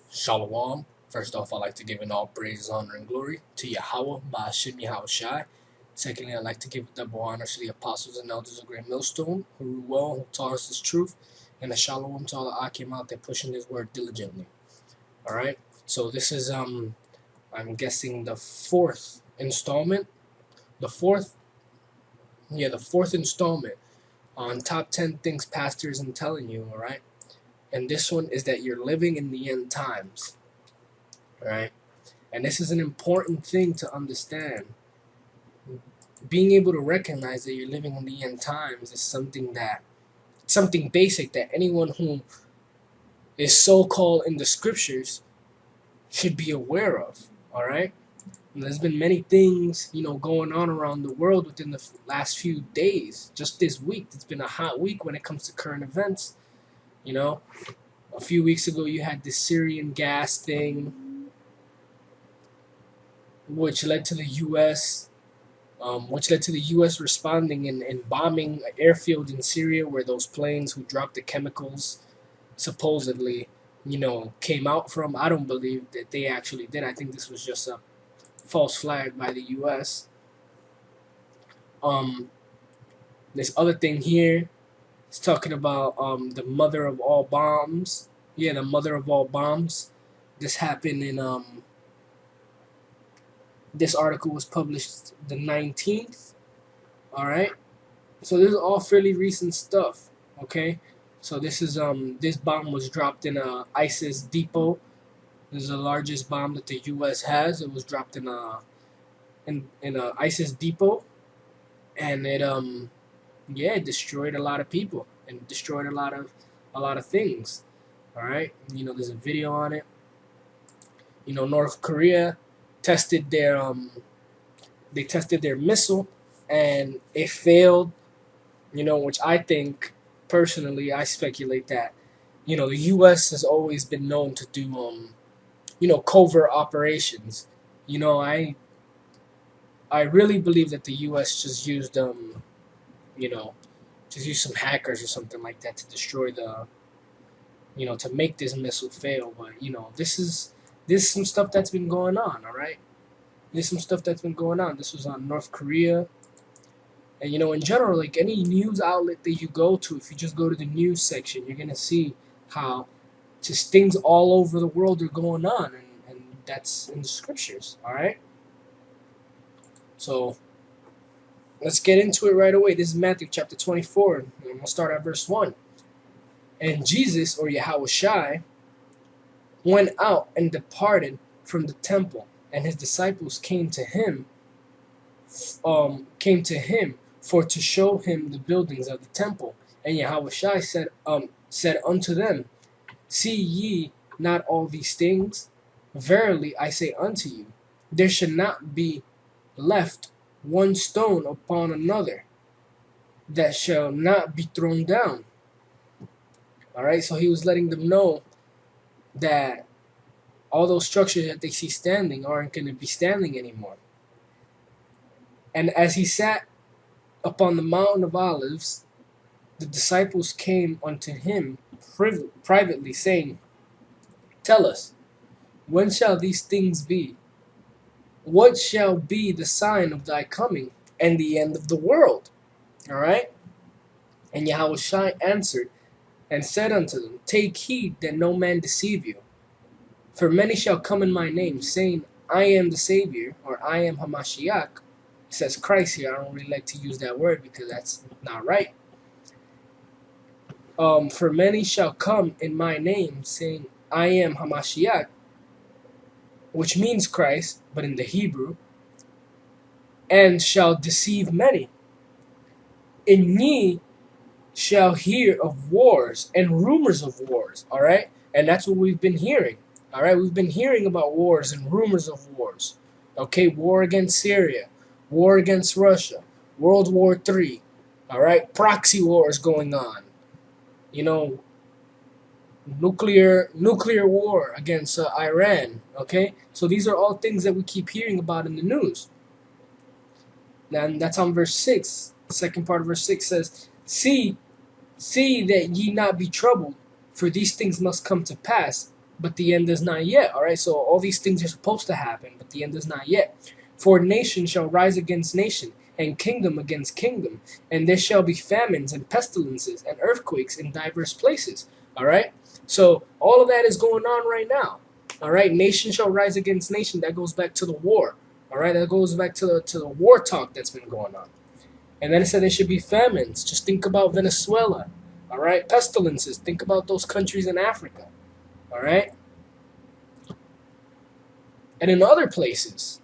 Shalom. First off, I'd like to give an all praise, honor, and glory to Yahweh, Ba'ashim Yahushai. Secondly, I'd like to give double honor to the apostles and elders of Greatmillstone, who rule well, who taught us this truth, and a shalom to all the Akim out there pushing this word diligently. Alright, so this is, I'm guessing the fourth installment. The fourth installment on top 10 things pastors are telling you, alright? And this one is that you're living in the end times. Right? And this is an important thing to understand. Being able to recognize that you're living in the end times is something basic that anyone who is so-called in the scriptures should be aware of. Alright? There's been many things, going on around the world within the last few days. Just this week, it's been a hot week when it comes to current events. A few weeks ago you had this Syrian gas thing, which led to the U.S. Responding and bombing an airfield in Syria where those planes who dropped the chemicals supposedly, came out from. I don't believe that they actually did. I think this was just a false flag by the U.S. This other thing here is talking about the mother of all bombs. Yeah, the mother of all bombs. This happened in This article was published the 19th. Alright? So this is all fairly recent stuff. Okay? So this is this bomb was dropped in a ISIS depot. This is the largest bomb that the US has. It was dropped in a ISIS depot. And it destroyed a lot of people and destroyed a lot of things. Alright? There's a video on it. North Korea tested their missile and it failed, which I think personally, I speculate that the US has always been known to do covert operations. I really believe that the US just used some hackers or something like that to destroy to make this missile fail. But this is some stuff that's been going on, alright? There's some stuff that's been going on. This was on North Korea. And, in general, like any news outlet that you go to, if you just go to the news section, you're going to see how just things all over the world are going on. And that's in the scriptures, alright? So, let's get into it right away. This is Matthew chapter 24. And I'm going to start at verse 1. And Jesus, or Yahushai, went out and departed from the temple, and his disciples came to him for to show him the buildings of the temple. And Yahushai said unto them, See ye not all these things? Verily I say unto you, there shall not be left one stone upon another that shall not be thrown down. Alright, so he was letting them know that all those structures that they see standing aren't going to be standing anymore. And as he sat upon the mountain of olives, the disciples came unto him privately, saying, Tell us, when shall these things be? What shall be the sign of thy coming and the end of the world? Alright? And Yahushua answered and said unto them, Take heed that no man deceive you. For many shall come in my name, saying, I am the Savior, or I am Hamashiach. It says Christ here. I don't really like to use that word because that's not right. For many shall come in my name, saying, I am Hamashiach, which means Christ, but in the Hebrew, and shall deceive many. And ye shall hear of wars and rumors of wars, alright? And that's what we've been hearing. Alright, we've been hearing about wars and rumors of wars. Okay, war against Syria, war against Russia, World War III. Alright, proxy wars going on. Nuclear war against Iran. Okay, so these are all things that we keep hearing about in the news. And that's on verse 6. The second part of verse 6 says, See that ye not be troubled, for these things must come to pass, but the end is not yet. All right, so all these things are supposed to happen, but the end is not yet. For nation shall rise against nation, and kingdom against kingdom, and there shall be famines and pestilences and earthquakes in diverse places. All right, so all of that is going on right now. All right, nation shall rise against nation. That goes back to the war. All right, that goes back to the war talk that's been going on. And then it said there should be famines. Just think about Venezuela. All right, pestilences. Think about those countries in Africa. All right, and in other places,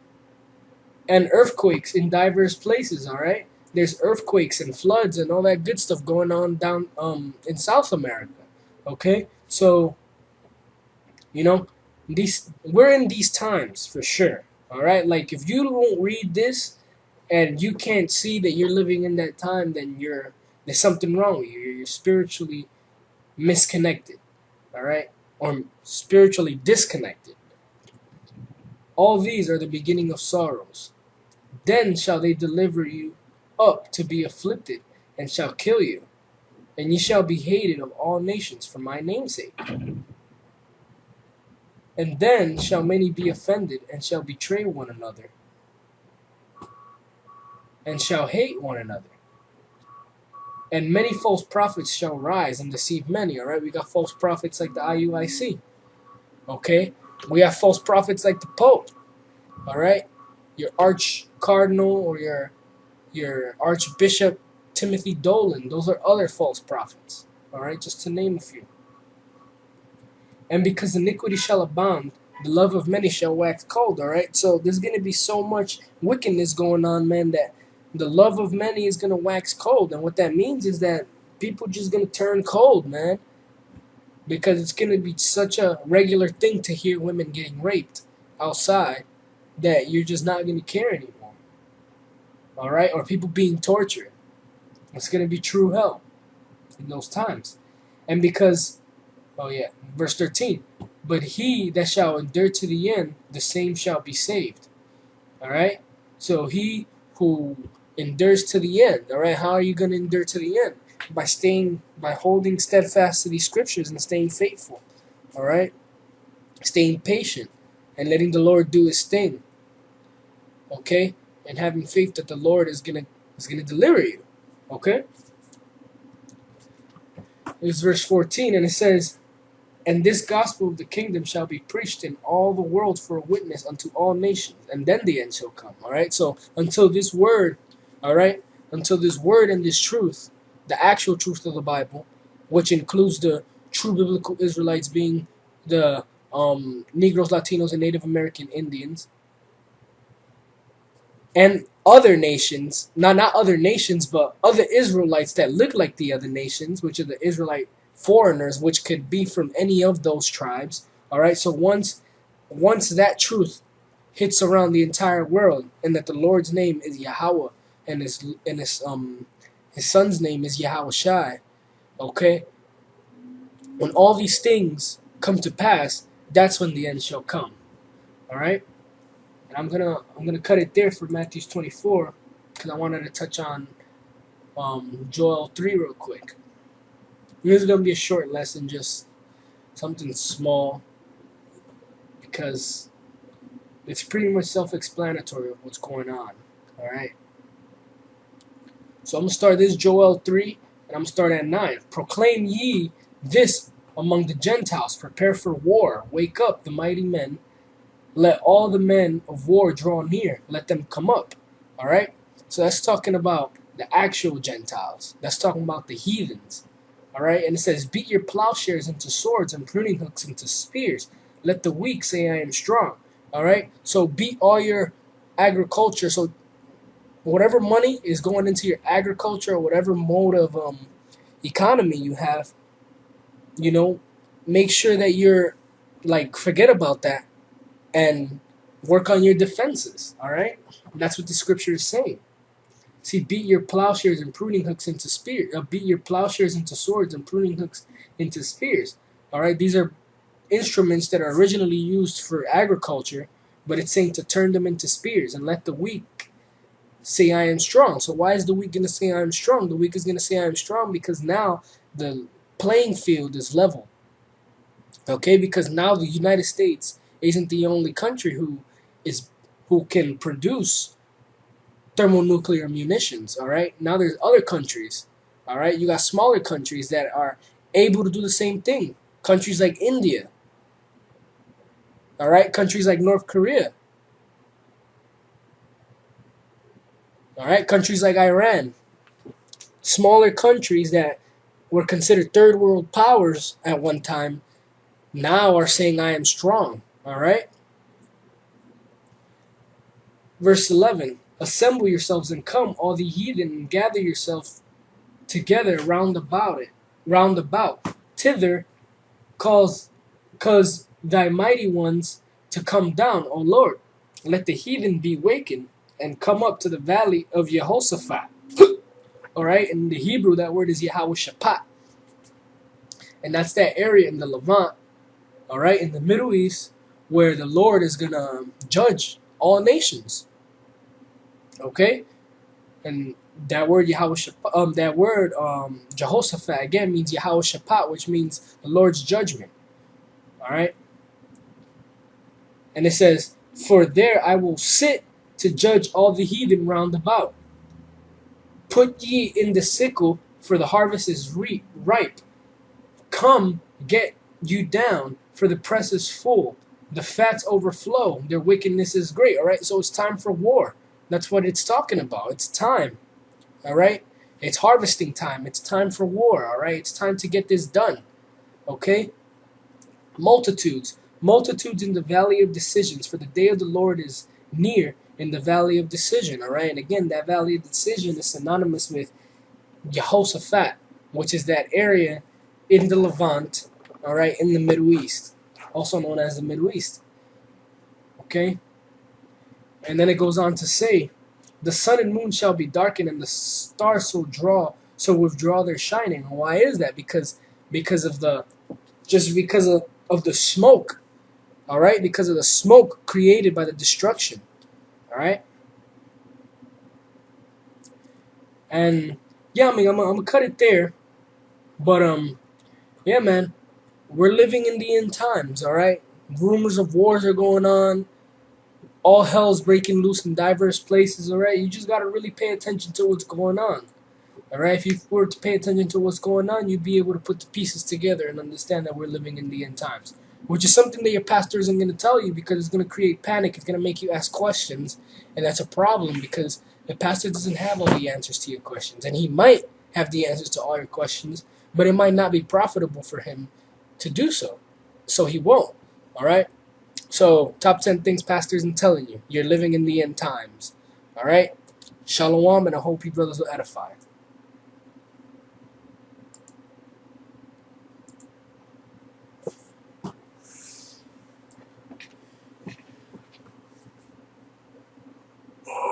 and earthquakes in diverse places. All right, there's earthquakes and floods and all that good stuff going on down in South America. Okay, so you know these we're in these times for sure. All right, like if you don't read this and you can't see that you're living in that time, then there's something wrong with you. You're spiritually misconnected. All right, or spiritually disconnected. All these are the beginning of sorrows. Then shall they deliver you up to be afflicted, and shall kill you, and ye shall be hated of all nations for my name's sake. And then shall many be offended, and shall betray one another, and shall hate one another. And many false prophets shall rise and deceive many. All right, we got false prophets like the IUIC. Okay, we have false prophets like the Pope. All right, your arch cardinal or your Archbishop Timothy Dolan. Those are other false prophets. All right, just to name a few. And because iniquity shall abound, the love of many shall wax cold. All right, so there's going to be so much wickedness going on, man, that the love of many is going to wax cold. And what that means is that people just going to turn cold, man, because it's going to be such a regular thing to hear women getting raped outside that you're just not going to care anymore. All right, or people being tortured. It's going to be true hell in those times. And because, oh yeah, verse 13, but he that shall endure to the end, the same shall be saved. All right, so he who endures to the end. All right, how are you going to endure to the end? By holding steadfast to these scriptures and staying faithful. All right, staying patient and letting the Lord do his thing. Okay, and having faith that the Lord is gonna deliver you. Okay, it's verse 14, and it says, and this gospel of the kingdom shall be preached in all the world for a witness unto all nations, and then the end shall come. All right, so until this word, all right, until this word and this truth, the actual truth of the Bible, which includes the true biblical Israelites being the Negroes, Latinos, and Native American Indians, and other nations, not other nations, but other Israelites that look like the other nations, which are the Israelite foreigners, which could be from any of those tribes. All right, so once that truth hits around the entire world, and that the Lord's name is Yahweh, and his son's name is Yahweh Shai, okay, when all these things come to pass, that's when the end shall come. All right. And I'm gonna cut it there for Matthew 24 because I wanted to touch on Joel 3 real quick. This is gonna be a short lesson, just something small, because it's pretty much self-explanatory of what's going on. All right. So I'm gonna start this Joel 3, and I'm gonna start at 9. Proclaim ye this among the Gentiles: prepare for war. Wake up, the mighty men. Let all the men of war draw near. Let them come up. All right? So that's talking about the actual Gentiles. That's talking about the heathens. All right? And it says, beat your plowshares into swords and pruning hooks into spears. Let the weak say, I am strong. All right? So beat all your agriculture. So whatever money is going into your agriculture or whatever mode of economy you have, make sure that you're, forget about that and work on your defenses, all right? That's what the scripture is saying. See, beat your plowshares and pruning hooks into spears. Beat your plowshares into swords and pruning hooks into spears. All right, these are instruments that are originally used for agriculture, but it's saying to turn them into spears and let the weak say, I am strong. So why is the weak going to say, I am strong? The weak is going to say, I am strong because now the playing field is level. Okay, because now the United States isn't the only country is who can produce thermonuclear munitions. All right, now there's other countries. All right, you got smaller countries that are able to do the same thing. Countries like India. All right, countries like North Korea. All right, countries like Iran. Smaller countries that were considered third world powers at one time now are saying, I am strong. All right. Verse 11, assemble yourselves and come, all the heathen, and gather yourself together round about, thither, cause thy mighty ones to come down, O Lord. Let the heathen be wakened and come up to the valley of Jehoshaphat. All right, in the Hebrew, that word is Yahweh. And that's that area in the Levant, all right, in the Middle East, where the Lord is going to judge all nations. Okay? And that word Jehoshaphat again means Yahweh, which means the Lord's judgment. All right? And it says, for there I will sit to judge all the heathen round about. Put ye in the sickle, for the harvest is ripe. Come, get you down, for the press is full. The fats overflow. Their wickedness is great. All right? So it's time for war. That's what it's talking about. It's time. All right? It's harvesting time. It's time for war. All right? It's time to get this done. Okay? Multitudes. Multitudes in the valley of decisions, for the day of the Lord is near in the valley of decision. All right? And again, that valley of decision is synonymous with Jehoshaphat, which is that area in the Levant, all right, in the Middle East, also known as the Middle East. Okay? And then it goes on to say, the sun and moon shall be darkened, and the stars so withdraw their shining. Why is that? Because of the of the smoke. All right? Because of the smoke created by the destruction. All right? And yeah, I mean, I'm gonna cut it there. But yeah, man, we're living in the end times. All right? Rumors of wars are going on. All hell's breaking loose in diverse places. All right? You just gotta really pay attention to what's going on. All right, if you were to pay attention to what's going on, you'd be able to put the pieces together and understand that we're living in the end times, which is something that your pastor isn't going to tell you because it's going to create panic. It's going to make you ask questions, and that's a problem because the pastor doesn't have all the answers to your questions, and he might have the answers to all your questions, but it might not be profitable for him to do so, so he won't. All right, so top 10 things pastor isn't telling you. You're living in the end times. All right, shalom, and I hope you brothers will edify.